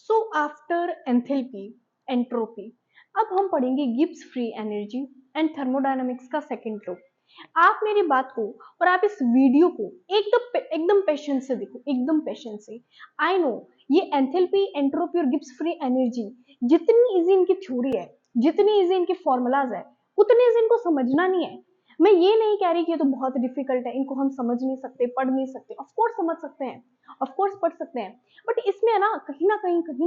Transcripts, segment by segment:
So after enthalpy, entropy, अब हम पढ़ेंगे Gibbs free energy and thermodynamics का सेकंड लॉ। आप मेरी बात को और आप इस वीडियो को एकदम एकदम पेशेंस से देखो, एकदम पेशेंस से। आई नो ये एंथैल्पी, एंट्रोपी और गिब्स फ्री एनर्जी जितनी इजी इनकी थ्योरी है, जितनी इजी इनके फॉर्मूलाज है, उतनी इजी इनको समझना नहीं है। मैं ये नहीं कह रही कि ये तो बहुत डिफिकल्ट है, इनको हम समझ नहीं सकते, पढ़ नहीं सकते। ऑफ कोर्स समझ सकते हैं, ऑफ कोर्स पढ़ सकते हैं, बट इसमें है ना कहीं ना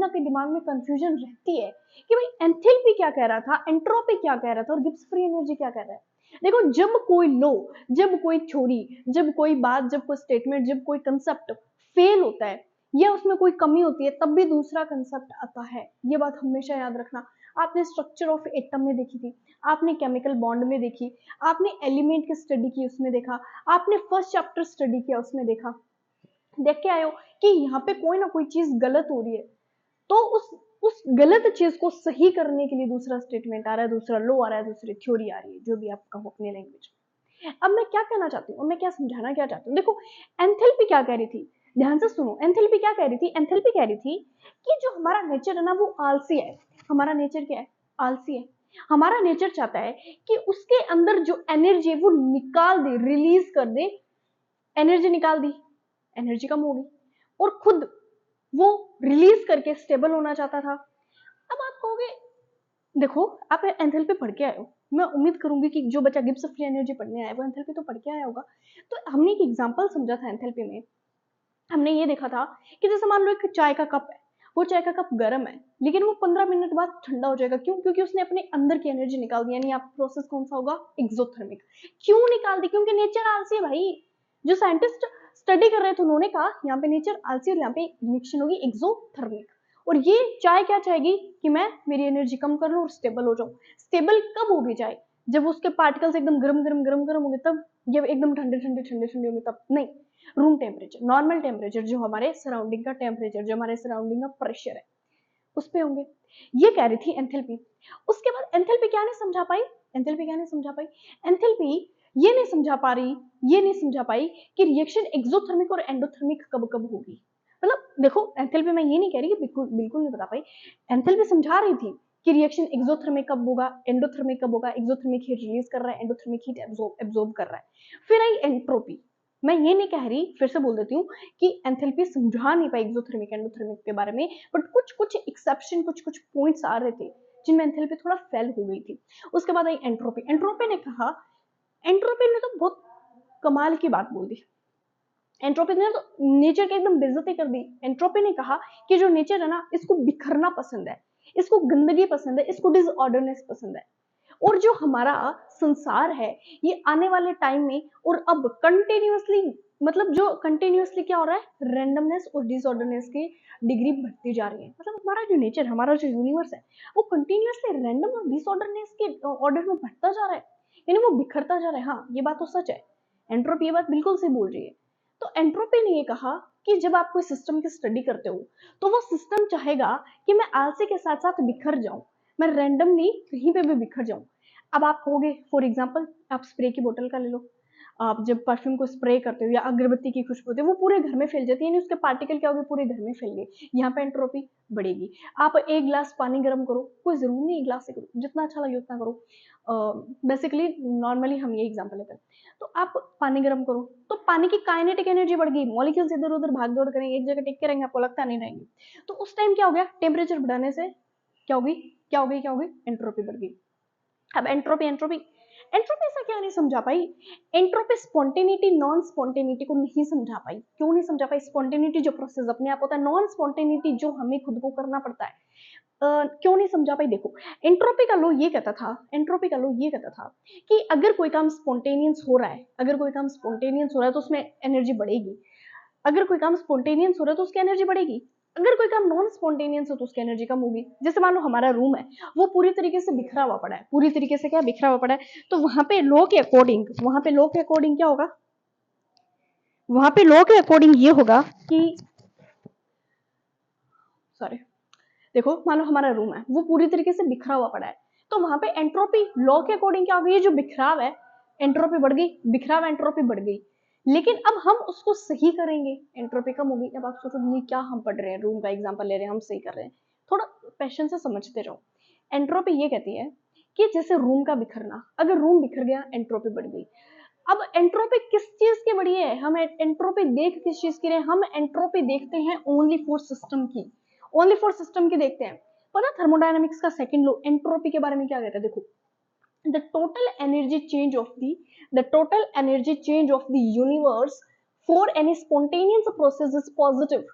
कहीं दिमाग में कंफ्यूजन रहती है कि भाई एंथैल्पी क्या कह रहा था, एंट्रोपी क्या कह रहा था और गिब्स फ्री एनर्जी क्या कह रहा है। देखो, जब कोई लॉ, जब कोई थ्योरी, जब कोई बात, जब कोई स्टेटमेंट, जब कोई कंसेप्ट फेल होता है या उसमें कोई कमी होती है, तब भी दूसरा कंसेप्ट आता है। ये बात हमेशा याद रखना। आपने स्ट्रक्चर ऑफ एटम में देखी थी, आपने केमिकल बॉन्ड में देखी, आपने एलिमेंट की स्टडी की उसमें देखा, आपने फर्स्ट चैप्टर स्टडी किया उसमें देखा, देख के आए हो कि यहाँ पे कोई ना कोई चीज गलत हो रही है, तो उस गलत चीज को सही करने के लिए दूसरा स्टेटमेंट आ रहा है, दूसरा लॉ आ रहा है, दूसरी थ्योरी आ रही है, जो भी आप कहो अपनी लैंग्वेज में। अब मैं क्या कहना चाहती हूँ, मैं क्या समझाना क्या चाहती हूँ, देखो एंथैल्पी क्या कह रही थी, ध्यान से सुनो। एंथैल्पी क्या कह रही थी, एंथैल्पी कह रही थी कि जो हमारा नेचर है ना वो आलसी है। हमारा नेचर क्या है, आलसी है। हमारा नेचर चाहता है कि उसके अंदर जो एनर्जी है वो निकाल दे, रिलीज कर दे। एनर्जी निकाल दी, एनर्जी कम होगी, और खुद वो रिलीज करके स्टेबल होना चाहता था। अब आप कहोगे, देखो आप एंथैल्पी पढ़ के आए हो, मैं उम्मीद करूंगी कि जो बच्चा गिब्स फ्री एनर्जी पढ़ने आया वो एंथैल्पी तो पढ़ के आया होगा। तो हमने एक एग्जांपल समझा था एंथैल्पी में। हमने ये देखा था कि जैसे मान लो एक चाय का कप है, वो चाय का कप गर्म है, लेकिन वो 15 मिनट बाद ठंडा हो जाएगा। क्यों? क्योंकि उसने अपने अंदर की एनर्जी निकाल दी। यानी आप प्रोसेस कौन सा होगा, एक्सोथर्मिक। क्यों निकाल दी? क्योंकि नेचर आलसी है भाई। जो साइंटिस्ट स्टडी कर रहे थे उन्होंने कहा यहाँ पे नेचर आलसी और यहाँ पे रिएक्शन होगी एक्सोथर्मिक। और ये चाय क्या चाहेगी कि मैं मेरी एनर्जी कम कर लूं और स्टेबल हो जाऊं। स्टेबल कब होगी चाय? जब उसके पार्टिकल्स एकदम गरम होंगे तब, जब एकदम ठंडे होंगे तब नहीं। रूम टेम्परेचर, नॉर्मल टेम्परेचर, जो हमारे सराउंडिंग का टेम्परेचर, जो हमारे सराउंडिंग का प्रेशर है, उस पे होंगे। ये कह रही थी एंथैल्पी। उसके बाद एंथैल्पी क्या नहीं समझा पाई, एंथैल्पी क्या नहीं समझा पाई, एंथैल्पी ये नहीं समझा पा रही, ये नहीं समझा पाई कि रिएक्शन एक्सोथर्मिक और एंडोथर्मिक कब कब होगी। मतलब देखो, एंथैल्पी मैं ये नहीं कह रही कि बिल्कुल बिल्कुल नहीं बता पाई। एंथैल्पी समझा रही थी कि रिएक्शन एक्सोथर्मिक कब होगा, एंडोथर्मिक कब होगा। एक्सोथर्मिक हीट रिलीज कर रहा है, एंडोथर्मिक हीट एब्जॉर्ब कर रहा है। फिर आई एंट्रोपी। मैं ये नहीं कह रही, फिर से बोल देती हूँ कि एंथैल्पी समझा नहीं पाई एक्सोथर्मिक एंडोथर्मिक के बारे में, बट कुछ कुछ एक्सेप्शन, कुछ कुछ पॉइंट्स आ रहे थे जिनमें एंथैल्पी थोड़ा फेल हो गई थी। उसके बाद आई एंट्रोपी। एंट्रोपी ने कहा, एंट्रोपी ने तो बहुत कमाल की बात बोल दी। एंट्रोपी ने तो नेचर की एकदम बेइज्जती कर दी। एंट्रोपी ने कहा कि जो नेचर है ना, इसको बिखरना पसंद है, इसको गंदगी पसंद है, इसको डिसऑर्डरनेस पसंद है। और जो हमारा संसार है, ये आने वाले टाइम में और अब कंटिन्यूअसली, मतलब जो कंटिन्यूअसली क्या हो रहा है, रैंडमनेस और डिसऑर्डरनेस की डिग्री बढ़ती जा रही है। मतलब हमारा जो नेचर, हमारा जो यूनिवर्स है, वो कंटिन्यूअसली रैंडम और डिसऑर्डरनेस के ऑर्डर में बढ़ता जा रहा है, यानी वो बिखरता जा रहा है। हाँ, ये बात तो सच है, एंट्रोपी ये बात बिल्कुल सही बोल रही है। तो एंट्रोपी ने ये कहा कि जब आप कोई सिस्टम की स्टडी करते हो तो वो सिस्टम चाहेगा कि मैं आलसी के साथ साथ बिखर जाऊं, मैं रैंडमली कहीं पे भी बिखर जाऊं। अब आप कहोगे, फॉर एग्जांपल आप स्प्रे की बोतल का ले लो। आप जब परफ्यूम को स्प्रे करते हो या अगरबत्ती की खुशबू होती है, वो पूरे घर में फैल जाती है, यानी उसके पार्टिकल क्या होंगे, पूरे घर में फैल गए। यहाँ पे एंट्रोपी बढ़ेगी। आप एक गिलास पानी गर्म करो, कोई जरूरी नहीं एक गिलास से करो, जितना अच्छा लगे उतना करो। बेसिकली नॉर्मली हम ये एग्जाम्पल लेते हैं। तो आप पानी गर्म करो तो पानी की काइनेटिक एनर्जी बढ़ गई, मॉलिक्यूल्स इधर उधर भाग दौड़ करेंगे, एक जगह टिक के रहेंगे, आपको लगता नहीं रहेंगे। तो उस टाइम क्या हो गया, टेम्परेचर बढ़ाने से क्या होगी, एंट्रोपी बढ़ गई। अब एंट्रोपी एंट्रोपी एंट्रोपी ऐसा क्या नहीं समझा पाई, एंट्रोपी स्पॉन्टेनिटी नॉन स्पॉन्टेनिटी को नहीं समझा पाई। क्यों नहीं समझा पाई? स्पॉन्टेनिटी जो प्रोसेस अपने आप होता है, नॉन स्पॉन्टेनिटी जो हमें खुद को करना पड़ता है। क्यों नहीं समझा पाई? देखो, एंट्रोपी का लॉ ये कहता था, एंट्रोपी का लॉ ये कहता था कि अगर कोई काम स्पॉन्टेनियस हो रहा है, अगर कोई काम स्पॉन्टेनियस हो रहा है तो उसमें एनर्जी बढ़ेगी। अगर कोई काम स्पॉन्टेनियस हो रहा है तो उसकी एनर्जी बढ़ेगी। अगर कोई काम नॉन स्पॉन्टेनियस हो तो उसकी एनर्जी कम होगी। जैसे मान लो हमारा रूम है, वो पूरी तरीके से बिखरा हुआ पड़ा है, पूरी तरीके से क्या बिखरा हुआ पड़ा है, तो वहां पे लॉ के अकॉर्डिंग, वहां पे लॉ के अकॉर्डिंग क्या होगा, वहां पे लॉ के अकॉर्डिंग ये होगा कि, सॉरी, देखो मान लो हमारा रूम है, वो पूरी तरीके से बिखरा हुआ पड़ा है, तो वहां पे एंट्रोपी लॉ के अकॉर्डिंग क्या होगी, ये जो बिखराव है, एंट्रोपी बढ़ गई, बिखराव एंट्रोपी बढ़ गई। लेकिन अब हम उसको सही करेंगे, एंट्रोपी कम होगी। अब आप सोचो ये क्या हम पढ़ रहे हैं, रूम का एग्जांपल ले रहे हैं, हम सही कर रहे हैं। थोड़ा पेशेंस से समझते रहो। एंट्रोपी ये कहती है कि जैसे रूम का बिखरना, अगर रूम बिखर गया एंट्रोपी बढ़ गई। अब एंट्रोपी किस चीज की बढ़ी है, हम एंट्रोपी देख किस चीज की रहे हैं, हम एंट्रोपी देखते हैं ओनली फॉर सिस्टम की, ओनली फॉर सिस्टम की देखते हैं। पता थर्मोडायनामिक्स का सेकंड लॉ एंट्रोपी के बारे में क्या कहता है, देखो the total energy change of the total energy change of the universe for any spontaneous process is positive।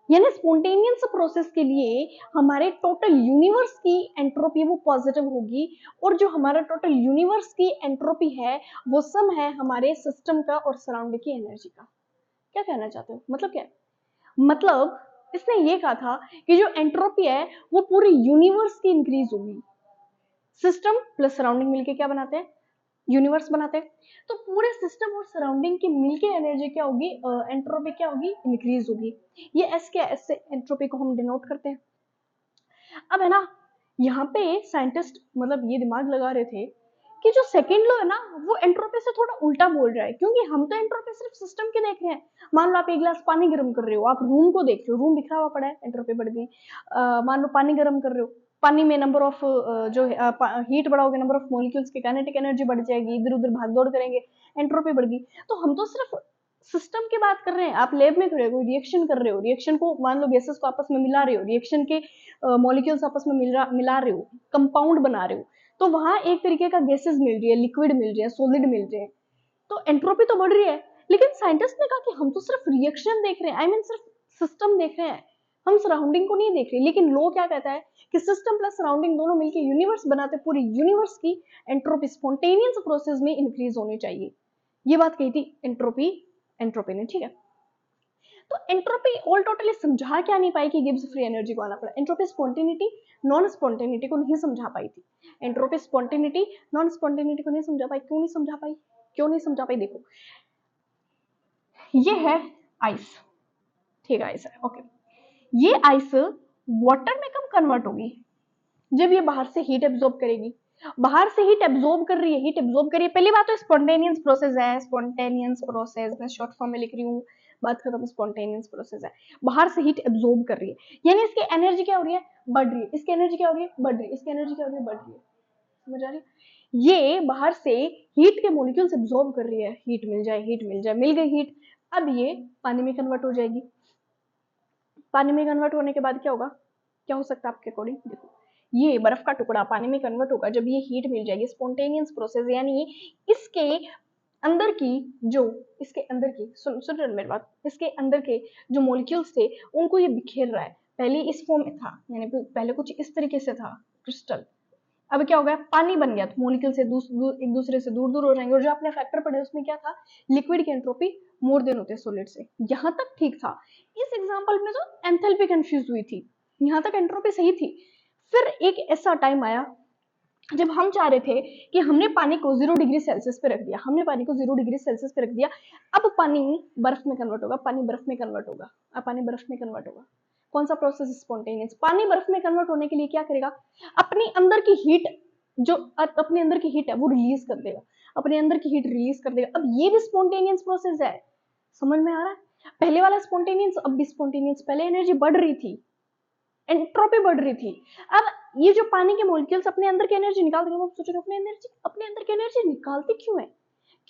यानी स्पॉन्टेनियस प्रोसेस के लिए हमारे टोटल यूनिवर्स की एंट्रोपी वो पॉजिटिव होगी, और जो हमारा टोटल यूनिवर्स की एंट्रोपी है वो सम है हमारे सिस्टम का और सराउंडिंग की एनर्जी का। क्या कहना चाहते हो, मतलब क्या है? मतलब इसने ये कहा था कि जो एंट्रोपी है वो पूरे यूनिवर्स की इंक्रीज होगी। सिस्टम प्लस सराउंडिंग मिलके क्या बनाते हैं, यूनिवर्स बनाते हैं। तो पूरे सिस्टम और सराउंडिंग की मिलके एनर्जी क्या होगी, एंट्रोपी क्या होगी, इंक्रीज होगी। ये एस क्या है, एस से एंट्रोपी को हम डिनोट करते हैं। अब है ना, यहाँ पे साइंटिस्ट मतलब ये दिमाग लगा रहे थे कि जो सेकेंड लॉ है ना वो एंट्रोपी से थोड़ा उल्टा बोल रहा है, क्योंकि हम तो एंट्रोपी सिर्फ सिस्टम के देख रहे हैं। मान लो आप एक गिलास पानी गर्म कर रहे हो, आप रूम को देख रहे हो, रूम बिखरा हुआ पड़ा है, एंट्रोपी बढ़ गई। मान लो पानी गर्म कर रहे हो, पानी में नंबर ऑफ जो हीट बढ़ाओगे, नंबर ऑफ मॉलिक्यूल्स की काइनेटिक एनर्जी बढ़ जाएगी, इधर उधर भाग दौड़ करेंगे, एंट्रोपी बढ़ गई। तो हम तो सिर्फ सिस्टम की बात कर रहे हैं। आप लैब में खड़े हो, रिएक्शन कर रहे हो, रिएक्शन को मान लो गैसेस को आपस में मिला रहे हो, रिएक्शन के मॉलिक्यूल्स आपस में मिला रहे हो, कंपाउंड बना रहे हो, तो वहां एक तरीके का गैसेस मिल रही है, लिक्विड मिल रही है, सॉलिड मिल रहे हैं, तो एंट्रोपी तो बढ़ रही है। लेकिन साइंटिस्ट ने कहा कि हम तो सिर्फ रिएक्शन देख रहे हैं, आई मीन सिर्फ सिस्टम देख रहे हैं, हम सराउंडिंग को नहीं देख रहे। लेकिन लॉ क्या कहता है कि सिस्टम प्लस सराउंडिंग दोनों मिलकर यूनिवर्स बनाते, पूरी यूनिवर्स की एंट्रोपी स्पॉन्टेनियस प्रोसेस में इंक्रीज होनी चाहिए। ये बात कही थी एंट्रोपी एंट्रोपी ने, ठीक है। तो एंट्रोपी ऑल टोटली समझा क्या नहीं पाई कि गिब्स फ्री एनर्जी को आना पड़ा। एंट्रोपी स्पॉन्टेनिटी नॉन स्पॉन्टेनिटी को नहीं समझा पाई थी। एंट्रोपी स्पॉन्टेनिटी नॉन स्पॉन्टेनिटी को नहीं समझा पाई। क्यों नहीं समझा पाई, क्यों नहीं समझा पाई, देखो ये है आइस, ठीक है, आइस है, ओके। ये आइस वाटर में कब कन्वर्ट होगी, जब ये बाहर से हीट एब्जॉर्ब करेगी। बाहर से हीट एब्जॉर्ब कर रही है, हीट एब्जॉर्ब कर रही है। पहली बात तो स्पॉन्टेनियस प्रोसेस है, स्पॉन्टेनियस प्रोसेस मैं शॉर्ट फॉर्म में लिख रही हूँ, बात खत्म, स्पॉन्टेनियस प्रोसेस है। बाहर से हीट एब्जॉर्ब कर रही है, यानी इसकी एनर्जी क्या हो रही है, बढ़ रही है। इसकी एनर्जी क्या हो रही है, बढ़ रही है। इसकी एनर्जी क्या हो रही है, बढ़ रही है। समझ आ रही है? ये बाहर से हीट के मॉलिक्यूल्स एब्जॉर्ब कर रही है, हीट मिल जाए, हीट मिल जाए, मिल गई हीट। अब ये पानी में कन्वर्ट हो जाएगी। पानी में कन्वर्ट होने के बाद क्या होगा, क्या हो सकता है आपके अकॉर्डिंग, देखो ये बर्फ का टुकड़ा पानी में कन्वर्ट होगा जब ये हीट मिल जाएगी, स्पॉन्टेनियस प्रोसेस, यानी इसके अंदर की जो इसके अंदर की सुन रहे मेरी बात, इसके अंदर के जो मॉलिक्यूल्स थे उनको ये बिखेर रहा है। पहले इस फॉर्म में था, यानी पहले कुछ इस तरीके से था क्रिस्टल, अब क्या हो गया, पानी बन गया, तो मॉलिक्यूल से एक दूसरे से दूर दूर हो जाएंगे। और जो आपने फैक्टर पढ़े उसमें क्या था, लिक्विड की एंट्रोपी मोर देन होते सॉलिड से। यहां तक ठीक था। इस एग्जांपल में तो एंथैल्पी कंफ्यूज हुई थी, यहां तक एंट्रोपी सही थी। फिर एक ऐसा टाइम आया जब हम चाह रहे थे कि हमने पानी को 0 डिग्री सेल्सियस पे रख दिया, हमने पानी को 0 डिग्री सेल्सियस पे रख दिया। अब पानी बर्फ में कन्वर्ट होगा, पानी बर्फ में कन्वर्ट होगा, अब पानी बर्फ में कन्वर्ट होगा। कौन सा प्रोसेस, स्पॉन्टेनियस। पानी बर्फ में कन्वर्ट होने के लिए क्या करेगा, अपनी अंदर की हीट, जो अपने अंदर की हीट है वो रिलीज कर देगा, अपने अंदर की हीट रिलीज कर देगा। अब ये भी स्पॉन्टेनियस प्रोसेस है, समझ में आ रहा है? पहले वाला स्पॉन्टेनियस, अब भी स्पॉन्टेनियस। पहले एनर्जी बढ़ रही थी, एंट्रोपी बढ़ रही थी। अब ये जो पानी के मॉलिक्यूल्स अपने अंदर की एनर्जी निकाल देंगे, वो सोचोगे अपने अंदर की एनर्जी निकालते क्यों है,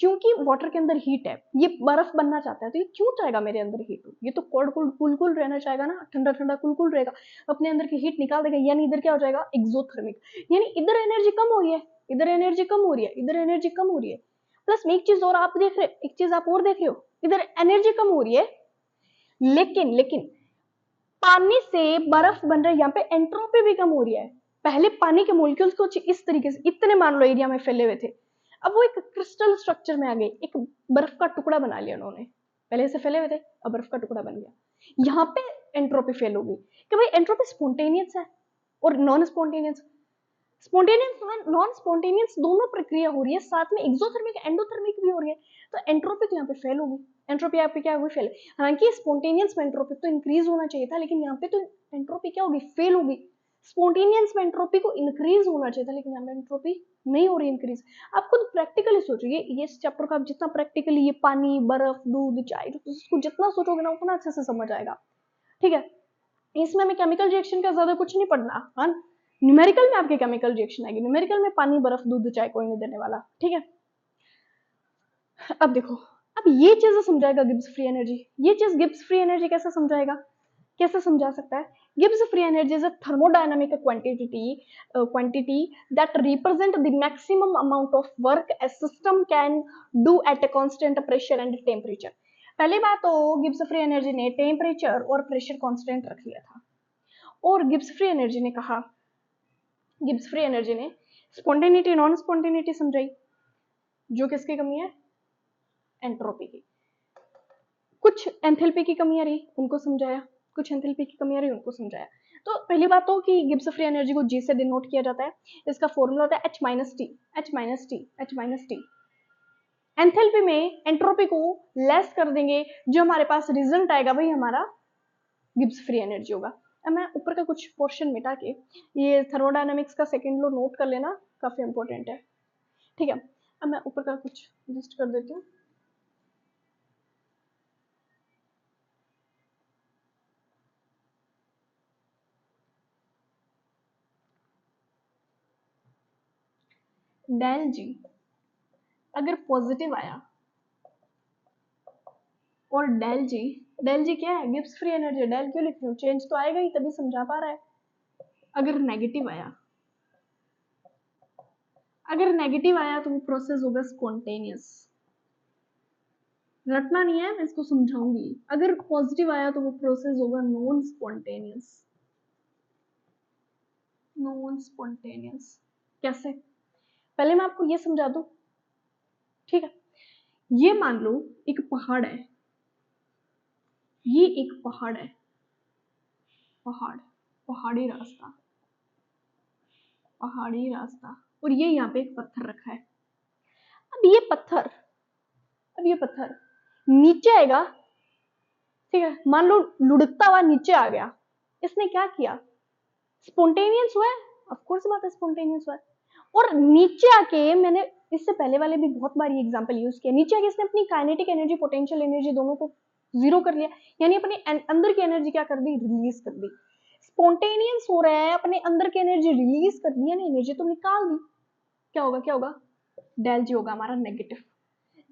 क्योंकि वाटर के अंदर हीट है, ये बर्फ बनना चाहता है, तो ये क्यों चाहेगा मेरे अंदर हीट, ये तो कोल्ड कोल्ड कूल कूल रहना चाहेगा ना, ठंडा ठंडा कूल कूल रहेगा, अपने अंदर की हीट निकाल देगा। यानी इधर क्या हो जाएगा, एक्सोथर्मिक, यानी इधर एनर्जी कम हो रही है, इधर एनर्जी कम हो रही है, इधर एनर्जी कम हो रही है। प्लस में एक चीज और आप देख रहे, एक चीज आप और देख रहे हो, इधर एनर्जी कम हो रही है, लेकिन लेकिन पानी से बर्फ बन रहा है, यहाँ पे एंट्रोपी भी कम हो रही है। पहले पानी के मॉलिक्यूल्स कुछ इस तरीके से इतने मान लो एरिया में फैले हुए थे, अब वो एक क्रिस्टल स्ट्रक्चर में आ गए, एक बर्फ का टुकड़ा बना लिया उन्होंने। पहले से फैले हुए थे, अब बर्फ का टुकड़ा बन गया। यहाँ पे एंट्रोपी फेल हो गई कि भाई एंट्रोपी स्पॉन्टेनियस है और non spontaneous. Spontaneous non spontaneous दोनों प्रक्रिया हो रही है, साथ में एक्सोथर्मिक एंडोथर्मिक भी हो रही है। तो एंट्रोपी तो यहाँ पे फेल होगी, एंट्रोपी यहाँ पे क्या होगी, फेल। हालांकि स्पॉन्टेनियस में एंट्रोपी तो इंक्रीज होना चाहिए था, लेकिन यहाँ पे तो एंट्रोपी क्या होगी, फेल होगी। स्पॉन्टेनियस में एंट्रोपी को इंक्रीज होना चाहिए था, लेकिन यहाँ पे एंट्रोपी नहीं हो रही इंक्रीज। आप खुद प्रैक्टिकली सोचिए, ये इस चैप्टर का आप जितना प्रैक्टिकली ये पानी, बर्फ, दूध, चाय, तो इसको जितना सोचोगे ना उतना अच्छे से समझ आएगा। ठीक है, इसमें हमें केमिकल रिएक्शन का ज्यादा कुछ नहीं पढ़ना। हाँ, न्यूमेरिकल में आपके केमिकल रिएक्शन आएगी, न्यूमेरिकल में पानी, बर्फ, दूध, चाय कोई नहीं देने वाला। ठीक है, अब देखो, अब ये चीज समझाएगा गिब्स फ्री एनर्जी। ये चीज गिब्स फ्री एनर्जी कैसे समझाएगा, कैसे समझा सकता है? Gibbs free energy is a thermodynamic quantity that represent the maximum amount of work a system can do at a constant pressure and temperature। पहली बात तो गिब्स फ्री एनर्जी ने टेम्परेचर और प्रेशर कांस्टेंट रख लिया था, और गिब्स फ्री एनर्जी ने कहा, गिब्स फ्री एनर्जी ने स्पॉन्टेनिटी नॉन स्पॉन्टेनिटी समझाई, जो किसकी कमी है? एंट्रोपी की। कुछ एंथैल्पी की कमी आ रही उनको समझाया, कुछ एंथैल्पी की कमी आ रही उनको समझाया। तो पहली बात तो कि गिब्स फ्री एनर्जी को जी से डिनोट किया जाता है, इसका फॉर्मूला होता है H minus T, H minus T, H minus T. Enthalpy में एंट्रोपी को लेस कर देंगे, जो हमारे पास रिजल्ट आएगा वही हमारा गिब्स फ्री एनर्जी होगा। अब मैं ऊपर का कुछ पोर्शन मिटा के ये थर्मोडायनामिक्स का सेकंड लॉ नोट कर लेना, काफी इंपॉर्टेंट है। ठीक है, अब मैं ऊपर का कुछ लिस्ट कर देती हूँ। डेल जी अगर पॉजिटिव आया, और डेल जी क्या है? Gibbs free energy. डेल क्यों लिख रही हूँ? चेंज तो आएगा ही, तभी समझा पा रहा है। अगर नेगेटिव आया, अगर नेगेटिव आया तो वो प्रोसेस होगा स्पॉन्टेनियस। रटना नहीं है, मैं इसको समझाऊंगी। अगर पॉजिटिव आया तो वो प्रोसेस होगा नॉन स्पॉन्टेनियस। नॉन स्पॉन्टेनियस कैसे? पहले मैं आपको ये समझा दूं। ठीक है, ये मान लो एक पहाड़ है, ये एक पहाड़ है, पहाड़ी रास्ता, पहाड़ी रास्ता, और ये यहाँ पे एक पत्थर रखा है। अब ये पत्थर, अब ये पत्थर नीचे आएगा। ठीक है, मान लो लुढ़कता हुआ नीचे आ गया, इसने क्या किया? स्पॉन्टेनियस हुआ है, ऑफ कोर्स बात है, स्पॉन्टेनियस हुआ है। और नीचे आके, मैंने इससे पहले वाले भी बहुत बार ये एग्जांपल यूज किया, नीचे आके इसने अपनी काइनेटिक एनर्जी, पोटेंशियल एनर्जी दोनों को जीरो कर लिया, यानी अपने अंदर की एनर्जी क्या कर दी? रिलीज कर दी। स्पॉन्टेनियस हो रहा है, अपने अंदर की एनर्जी रिलीज कर दी, यानी एनर्जी तो निकाल दी। क्या होगा, क्या होगा? डेल जी होगा हमारा नेगेटिव।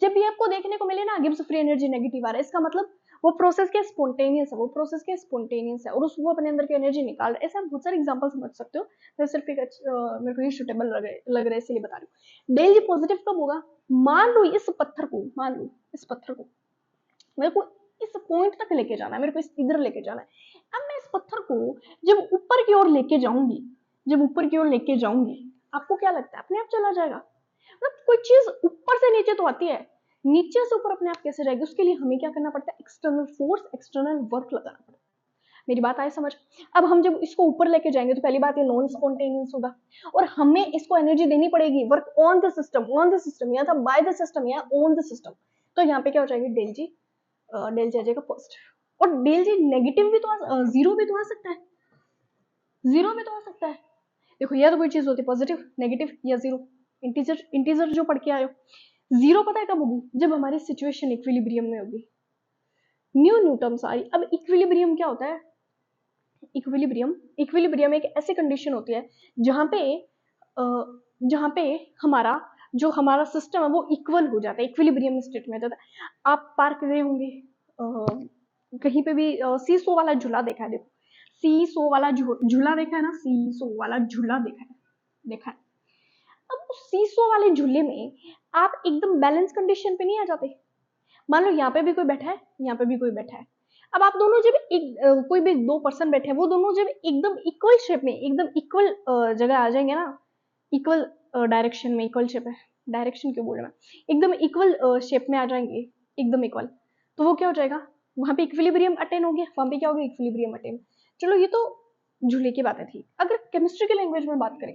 जब भी आपको देखने को मिले ना गिब्स फ्री एनर्जी नेगेटिव आ रहा है, इसका मतलब वो प्रोसेस के स्पॉन्टेनियस है, वो प्रोसेस के स्पॉन्टेनियस है, और उसको अपने अंदर की एनर्जी निकाल रहा है। ऐसे आप बहुत सारे एग्जांपल समझ सकते हो, मैं सिर्फ एक मेरे को ये सुटेबल लग रहा है इसलिए बता रही हूँ। डेल जी पॉजिटिव कब होगा? मान लो इस पत्थर को, मान लो इस पत्थर को मेरे को इस पॉइंट तक लेके जाना है, मेरे को इधर लेके जाना है। अब मैं इस पत्थर को जब ऊपर की ओर लेके जाऊंगी, जब ऊपर की ओर लेके जाऊंगी, आपको क्या लगता है अपने आप चला जाएगा? मतलब कोई चीज ऊपर से नीचे तो आती है, नीचे से ऊपर अपने आप कैसे जाएगी? उसके लिए हमें क्या करना पड़ता है? एक्सटर्नल फोर्स, एक्सटर्नल वर्क लगाना पड़ता है। मेरी बात आए समझ? अब हम जब इसको ऊपर लेके जाएंगे तो पहली बात ये नॉन स्पॉन्टेनियस होगा, और हमें इसको एनर्जी देनी पड़ेगी, work on the system, on the system, या था बाय द सिस्टम या ऑन द सिस्टम। तो यहाँ पे क्या हो जाएगी? डेल जी आ जाएगा पॉजिटिव। और डेल जी नेगेटिव भी तो जीरो भी तो आ सकता है, जीरो भी तो आ सकता है। देखो, या तो कोई चीज होती है पॉजिटिव, नेगेटिव या जीरो। इंटीजर, इंटीजर जो पढ़ के आए हो। जीरो पता है कब होगी? जब हमारी सिचुएशन इक्विलिब्रियम में होगी, न्यू टर्म्स आ रही। अब इक्विलिब्रियम क्या होता है? इक्विलिब्रियम, इक्विलिब्रियम एक ऐसी कंडीशन होती है जहां पे जहां पे हमारा जो हमारा सिस्टम है वो इक्वल हो जाता है, इक्विलिब्रियम स्टेट में जाता है। आप पार्क गए होंगे, कहीं पे भी सी सो वाला झूला देखा है? देखो, सी सो वाला झूला देखा है ना, सी सो वाला झूला देखा है, देखा है। अब उस सी सो वाले झूले में आप एकदम बैलेंस कंडीशन पे नहीं आ जाते? मान लो यहाँ पे भी कोई बैठा है, यहाँ पे भी कोई बैठा है। अब आप दोनों जब एक कोई भी दो पर्सन बैठे हैं, वो दोनों जब एकदम इक्वल शेप में, एकदम इक्वल जगह आ जाएंगे ना, इक्वल डायरेक्शन में, इक्वल शेप है, डायरेक्शन क्यों बोल रहा मैं, एकदम इक्वल शेप में आ जाएंगे, एकदम इक्वल, तो वो क्या हो जाएगा? वहां पे इक्विलिब्रियम अटेन हो गया, वहां पे क्या हो गया? Equilibrium attain. चलो ये तो झूले की बातें थी। अगर केमिस्ट्री के लैंग्वेज में बात करें,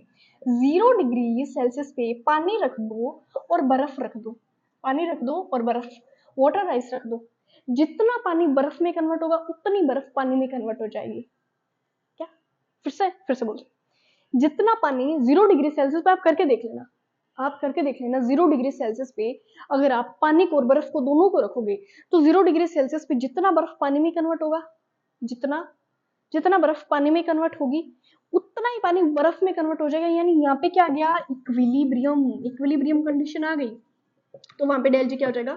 0 डिग्री सेल्सियस पे पानी रख दो और बर्फ रख दो, पानी रख दो और बर्फ, वाटर आइस रख दो, जितना पानी बर्फ में कन्वर्ट होगा उतनी बर्फ पानी में कन्वर्ट हो जाएगी। क्या फिर से बोल रही हूँ। जितना पानी 0 डिग्री सेल्सियस पे आप करके देख लेना, आप करके देख लेना 0 डिग्री सेल्सियस पे अगर आप पानी को और बर्फ को दोनों को रखोगे तो 0 डिग्री सेल्सियस पे जितना बर्फ पानी में कन्वर्ट होगा, जितना जितना बर्फ पानी में कन्वर्ट होगी उतना ही पानी बर्फ में कन्वर्ट हो जाएगा। यानी यहाँ पे क्या आ गया, इक्विलिब्रियम, इक्विलिब्रियम कंडीशन आ गई। तो वहां पे डेल जी क्या हो जाएगा,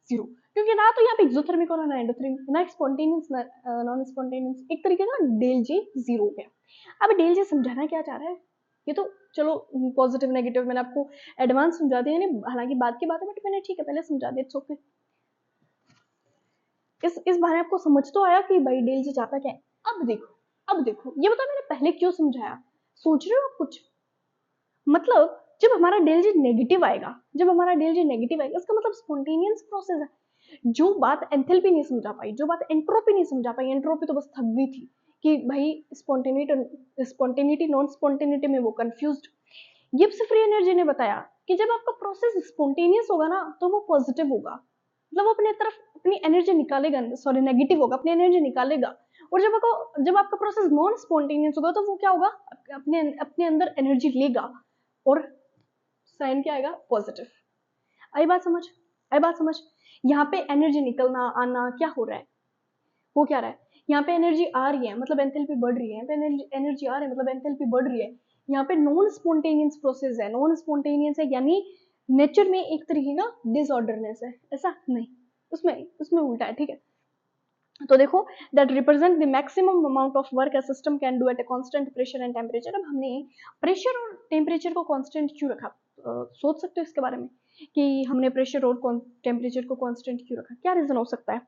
0, क्योंकि ना तो यहाँ पे एक्सोथर्मिक और ना एंडोथर्मिक, ना स्पॉन्टेनियस ना नॉन स्पॉन्टेनियस, एक तरीके का डेल जी 0 हो गया। अब डेल जी समझाना क्या चाह रहा है, ये तो चलो पॉजिटिव नेगेटिव मैंने आपको एडवांस समझा दिया, यानी हालांकि बात की बात है बट मैंने ठीक है पहले समझा दिया, इट्स ओके। इस बहाने आपको समझ तो आया कि भाई डेल जी चाहता क्या है। अब देखो ये बता मैंने पहले क्यों समझाया, सोच रहे हो आप कुछ, मतलब जब हमारा डेल जी नेगेटिव आएगा, जब हमारा डेल जी नेगेटिव आएगा इसका मतलब स्पॉन्टेनियस प्रोसेस है। जो बात एंथैल्पी नहीं समझा पाई, जो बात एंट्रोपी नहीं समझा पाई, एंट्रोपी तो बस थक गई थी कि भाई स्पॉन्टेनिटी नॉन स्पॉन्टेनिटी में वो कंफ्यूज्ड। गिब्स फ्री एनर्जी ने बताया कि जब आपका प्रोसेस स्पॉन्टेनियस होगा ना तो वो पॉजिटिव होगा, मतलब वो अपने तरफ अपनी एनर्जी निकालेगा, सॉरी नेगेटिव होगा, अपनी एनर्जी निकालेगा। और जब आपका प्रोसेस नॉन स्पॉन्टेनियस होगा तो वो क्या होगा, अपने अपने अंदर एनर्जी लेगा और साइन क्या आएगा, पॉजिटिव। आई बात समझ, आई बात समझ। यहाँ पे एनर्जी निकलना आना क्या हो रहा है, वो क्या रहा है, यहाँ पे एनर्जी आ रही है मतलब एंथैल्पी बढ़ रही है, यहाँ पे एनर्जी आ रही है मतलब एंथैल्पी बढ़ रही है। यहाँ पे नॉन स्पॉन्टेनियस प्रोसेस है, नॉन स्पॉन्टेनियस है यानी नेचर में एक तरीके का डिसऑर्डरनेस है, ऐसा नहीं, उसमें उसमें उल्टा है, ठीक है। तो देखो that represent the maximum amount of work a system can do at a constant pressure and temperature. अब हमने प्रेशर और टेम्परेचर को कांस्टेंट क्यों रखा, सोच सकते हो इसके बारे में कि हमने प्रेशर और टेम्परेचर को कांस्टेंट क्यों रखा, क्या रीजन हो सकता है,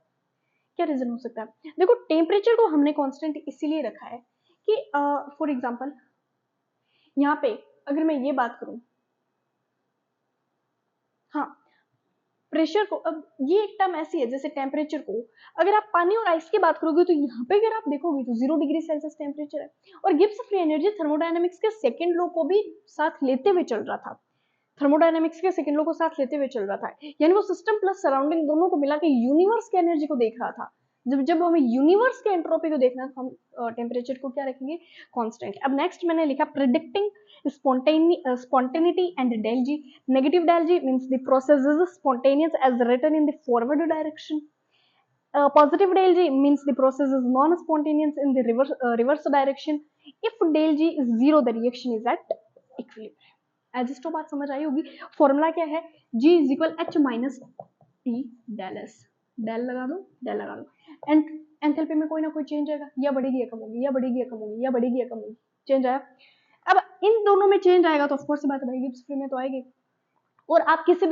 क्या रीजन हो सकता है। देखो टेम्परेचर को हमने कांस्टेंट इसीलिए रखा है कि फॉर एग्जांपल यहाँ पे अगर मैं ये बात करूं, हाँ प्रेशर को, अब ये एक टर्म ऐसी है जैसे टेम्परेचर को अगर आप पानी और आइस की बात करोगे तो यहाँ पे अगर आप देखोगे तो 0 डिग्री सेल्सियस टेम्परेचर है। और गिब्स फ्री एनर्जी थर्मोडायनेमिक्स के सेकंड लॉ को भी साथ लेते हुए चल रहा था, थर्मोडायनेमिक्स के सेकंड लॉ को साथ लेते हुए चल रहा था, यानी वो सिस्टम प्लस सराउंडिंग दोनों को मिला के यूनिवर्स की एनर्जी को देख रहा था। जब जब हमें यूनिवर्स के एंट्रोपी को देखना है तो हम टेम्परेचर को क्या रखेंगे, कांस्टेंट। अब नेक्स्ट मैंने लिखा predicting spontaneity and del G. Negative del G means the process is spontaneous as written in the forward direction. Positive del G means the process is non-spontaneous in the reverse direction. If del G is 0, the reaction is at equilibrium. एज तो बात समझ आई होगी। Formula क्या है, G is equal H minus T del S, del लगा दो, डेल लगा दो। एंथैल्पी में कोई ना कोई चेंज आएगा, या बढ़ेगी या कम होगी, या बढ़ेगी या कम होगी, या बढ़ेगी या कम होगी, चेंज आया। अब इन दोनों में चेंज आएगा तो ऑफकोर्स बात है भाई गिब्स फ्री में तो आएगी। और आप किसी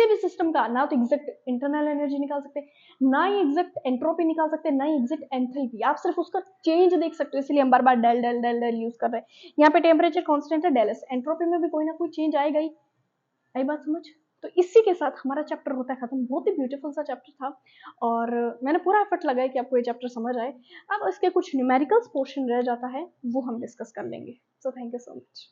भी सिस्टम का ना तो एग्जैक्ट इंटरनल एनर्जी निकाल सकते, ना ही एग्जैक्ट एंट्रोपी निकाल सकते, ना ही एग्जैक्ट एंथैल्पी, आप सिर्फ उसका चेंज देख सकते हो, इसलिए हम बार बार del del del del use कर रहे हैं। यहाँ पे टेम्परेचर कांस्टेंट है डेल एस, एंट्रोपी में भी कोई ना कोई चेंज आएगा ही। आई बात समझ। तो इसी के साथ हमारा चैप्टर होता है खत्म। बहुत ही ब्यूटीफुल सा चैप्टर था और मैंने पूरा एफर्ट लगाया कि आपको ये चैप्टर समझ आए। अब इसके कुछ न्यूमेरिकल्स पोर्शन रह जाता है वो हम डिस्कस कर लेंगे। So thank you so much.